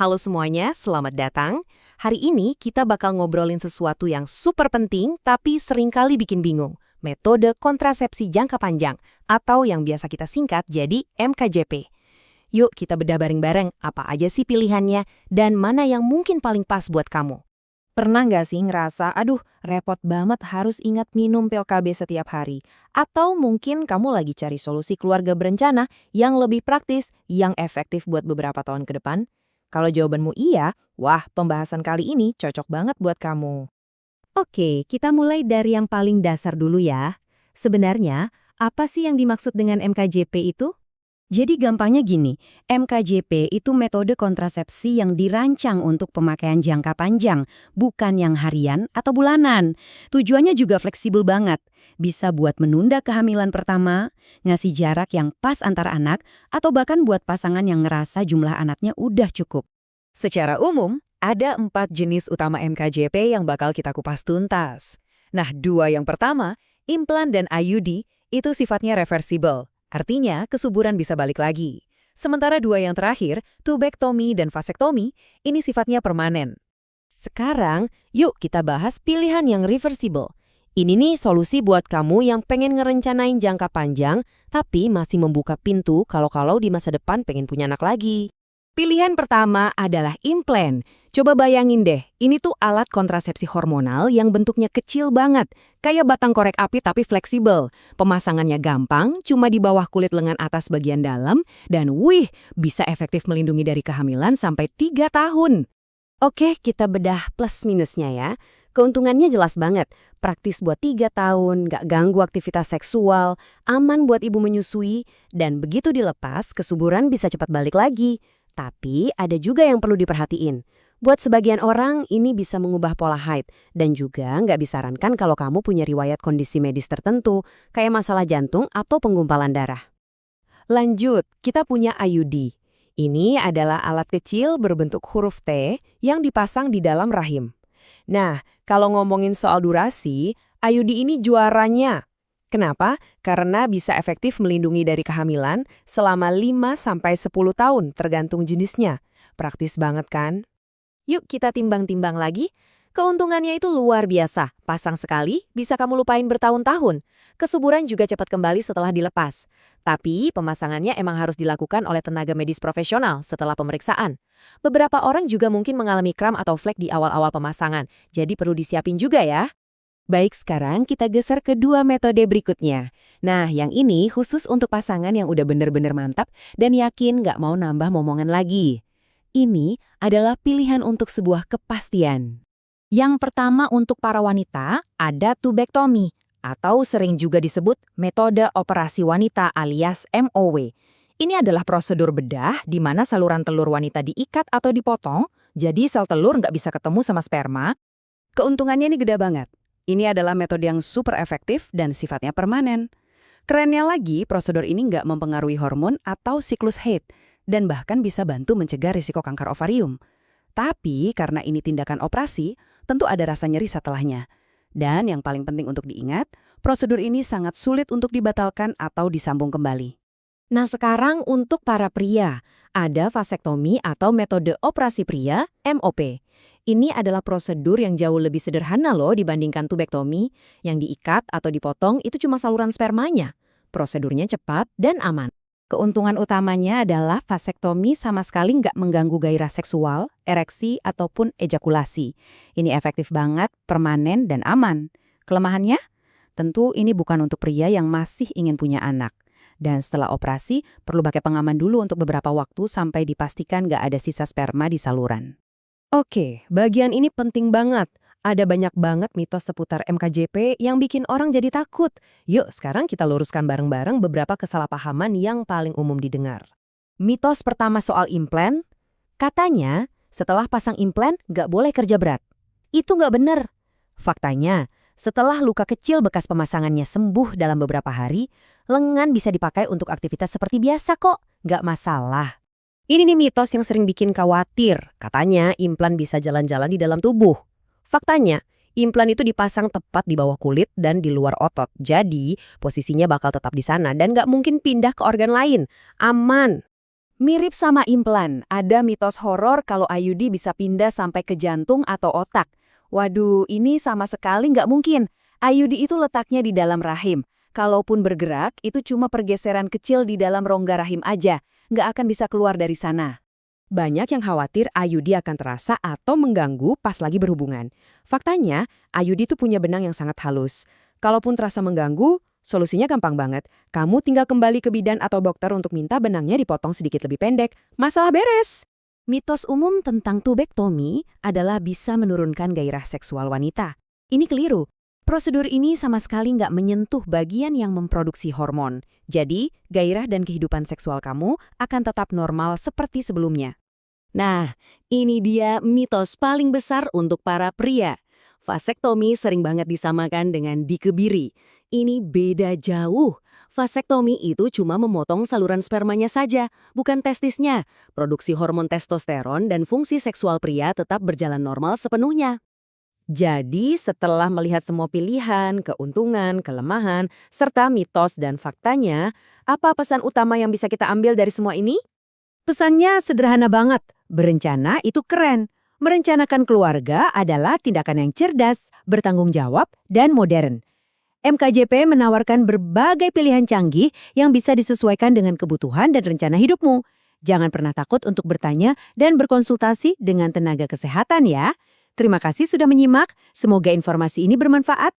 Halo semuanya, selamat datang. Hari ini kita bakal ngobrolin sesuatu yang super penting tapi seringkali bikin bingung. Metode kontrasepsi jangka panjang atau yang biasa kita singkat jadi MKJP. Yuk kita bedah bareng-bareng apa aja sih pilihannya dan mana yang mungkin paling pas buat kamu. Pernah nggak sih ngerasa, aduh repot banget harus ingat minum pil KB setiap hari? Atau mungkin kamu lagi cari solusi keluarga berencana yang lebih praktis, yang efektif buat beberapa tahun ke depan? Kalau jawabanmu iya, wah pembahasan kali ini cocok banget buat kamu. Oke, kita mulai dari yang paling dasar dulu ya. Sebenarnya, apa sih yang dimaksud dengan MKJP itu? Jadi gampangnya gini, MKJP itu metode kontrasepsi yang dirancang untuk pemakaian jangka panjang, bukan yang harian atau bulanan. Tujuannya juga fleksibel banget. Bisa buat menunda kehamilan pertama, ngasih jarak yang pas antar anak, atau bahkan buat pasangan yang ngerasa jumlah anaknya udah cukup. Secara umum, ada 4 jenis utama MKJP yang bakal kita kupas tuntas. Nah, 2 yang pertama, implan dan IUD, itu sifatnya reversible. Artinya, kesuburan bisa balik lagi. Sementara 2 yang terakhir, tubektomi dan vasektomi, ini sifatnya permanen. Sekarang, yuk kita bahas pilihan yang reversible. Ini nih solusi buat kamu yang pengen ngerencanain jangka panjang, tapi masih membuka pintu kalau-kalau di masa depan pengen punya anak lagi. Pilihan pertama adalah implan. Coba bayangin deh, ini tuh alat kontrasepsi hormonal yang bentuknya kecil banget. Kayak batang korek api tapi fleksibel. Pemasangannya gampang, cuma di bawah kulit lengan atas bagian dalam, dan wih, bisa efektif melindungi dari kehamilan sampai 3 tahun. Oke, kita bedah plus minusnya ya. Keuntungannya jelas banget. Praktis buat 3 tahun, gak ganggu aktivitas seksual, aman buat ibu menyusui, dan begitu dilepas, kesuburan bisa cepat balik lagi. Tapi ada juga yang perlu diperhatiin. Buat sebagian orang, ini bisa mengubah pola haid. Dan juga nggak disarankan kalau kamu punya riwayat kondisi medis tertentu, kayak masalah jantung atau penggumpalan darah. Lanjut, kita punya IUD. Ini adalah alat kecil berbentuk huruf T yang dipasang di dalam rahim. Nah, kalau ngomongin soal durasi, IUD ini juaranya. Kenapa? Karena bisa efektif melindungi dari kehamilan selama 5-10 tahun tergantung jenisnya. Praktis banget kan? Yuk kita timbang-timbang lagi. Keuntungannya itu luar biasa. Pasang sekali, bisa kamu lupain bertahun-tahun. Kesuburan juga cepat kembali setelah dilepas. Tapi pemasangannya emang harus dilakukan oleh tenaga medis profesional setelah pemeriksaan. Beberapa orang juga mungkin mengalami kram atau flek di awal-awal pemasangan. Jadi perlu disiapin juga ya. Baik, sekarang kita geser ke 2 metode berikutnya. Nah, yang ini khusus untuk pasangan yang udah bener-bener mantap dan yakin nggak mau nambah momongan lagi. Ini adalah pilihan untuk sebuah kepastian. Yang pertama untuk para wanita, ada tubektomi, atau sering juga disebut metode operasi wanita alias MOW. Ini adalah prosedur bedah di mana saluran telur wanita diikat atau dipotong, jadi sel telur nggak bisa ketemu sama sperma. Keuntungannya ini gede banget. Ini adalah metode yang super efektif dan sifatnya permanen. Kerennya lagi, prosedur ini nggak mempengaruhi hormon atau siklus haid, dan bahkan bisa bantu mencegah risiko kanker ovarium. Tapi karena ini tindakan operasi, tentu ada rasa nyeri setelahnya. Dan yang paling penting untuk diingat, prosedur ini sangat sulit untuk dibatalkan atau disambung kembali. Nah sekarang untuk para pria, ada vasektomi atau metode operasi pria, MOP. Ini adalah prosedur yang jauh lebih sederhana loh dibandingkan tubektomi. Yang diikat atau dipotong itu cuma saluran spermanya. Prosedurnya cepat dan aman. Keuntungan utamanya adalah vasektomi sama sekali nggak mengganggu gairah seksual, ereksi, ataupun ejakulasi. Ini efektif banget, permanen, dan aman. Kelemahannya? Tentu ini bukan untuk pria yang masih ingin punya anak. Dan setelah operasi, perlu pakai pengaman dulu untuk beberapa waktu sampai dipastikan nggak ada sisa sperma di saluran. Oke, bagian ini penting banget. Ada banyak banget mitos seputar MKJP yang bikin orang jadi takut. Yuk, sekarang kita luruskan bareng-bareng beberapa kesalahpahaman yang paling umum didengar. Mitos pertama soal implan, katanya setelah pasang implan nggak boleh kerja berat. Itu nggak bener. Faktanya, setelah luka kecil bekas pemasangannya sembuh dalam beberapa hari, lengan bisa dipakai untuk aktivitas seperti biasa kok, nggak masalah. Ini nih mitos yang sering bikin khawatir. Katanya implan bisa jalan-jalan di dalam tubuh. Faktanya, implan itu dipasang tepat di bawah kulit dan di luar otot. Jadi, posisinya bakal tetap di sana dan nggak mungkin pindah ke organ lain. Aman. Mirip sama implan, ada mitos horor kalau IUD bisa pindah sampai ke jantung atau otak. Waduh, ini sama sekali nggak mungkin. IUD itu letaknya di dalam rahim. Kalaupun bergerak, itu cuma pergeseran kecil di dalam rongga rahim aja. Nggak akan bisa keluar dari sana. Banyak yang khawatir IUD akan terasa atau mengganggu pas lagi berhubungan. Faktanya, IUD itu punya benang yang sangat halus. Kalaupun terasa mengganggu, solusinya gampang banget. Kamu tinggal kembali ke bidan atau dokter untuk minta benangnya dipotong sedikit lebih pendek. Masalah beres! Mitos umum tentang tubektomi adalah bisa menurunkan gairah seksual wanita. Ini keliru. Prosedur ini sama sekali nggak menyentuh bagian yang memproduksi hormon. Jadi, gairah dan kehidupan seksual kamu akan tetap normal seperti sebelumnya. Nah, ini dia mitos paling besar untuk para pria. Vasektomi sering banget disamakan dengan dikebiri. Ini beda jauh. Vasektomi itu cuma memotong saluran spermanya saja, bukan testisnya. Produksi hormon testosteron dan fungsi seksual pria tetap berjalan normal sepenuhnya. Jadi, setelah melihat semua pilihan, keuntungan, kelemahan, serta mitos dan faktanya, apa pesan utama yang bisa kita ambil dari semua ini? Pesannya sederhana banget. Berencana itu keren. Merencanakan keluarga adalah tindakan yang cerdas, bertanggung jawab, dan modern. MKJP menawarkan berbagai pilihan canggih yang bisa disesuaikan dengan kebutuhan dan rencana hidupmu. Jangan pernah takut untuk bertanya dan berkonsultasi dengan tenaga kesehatan ya. Terima kasih sudah menyimak. Semoga informasi ini bermanfaat.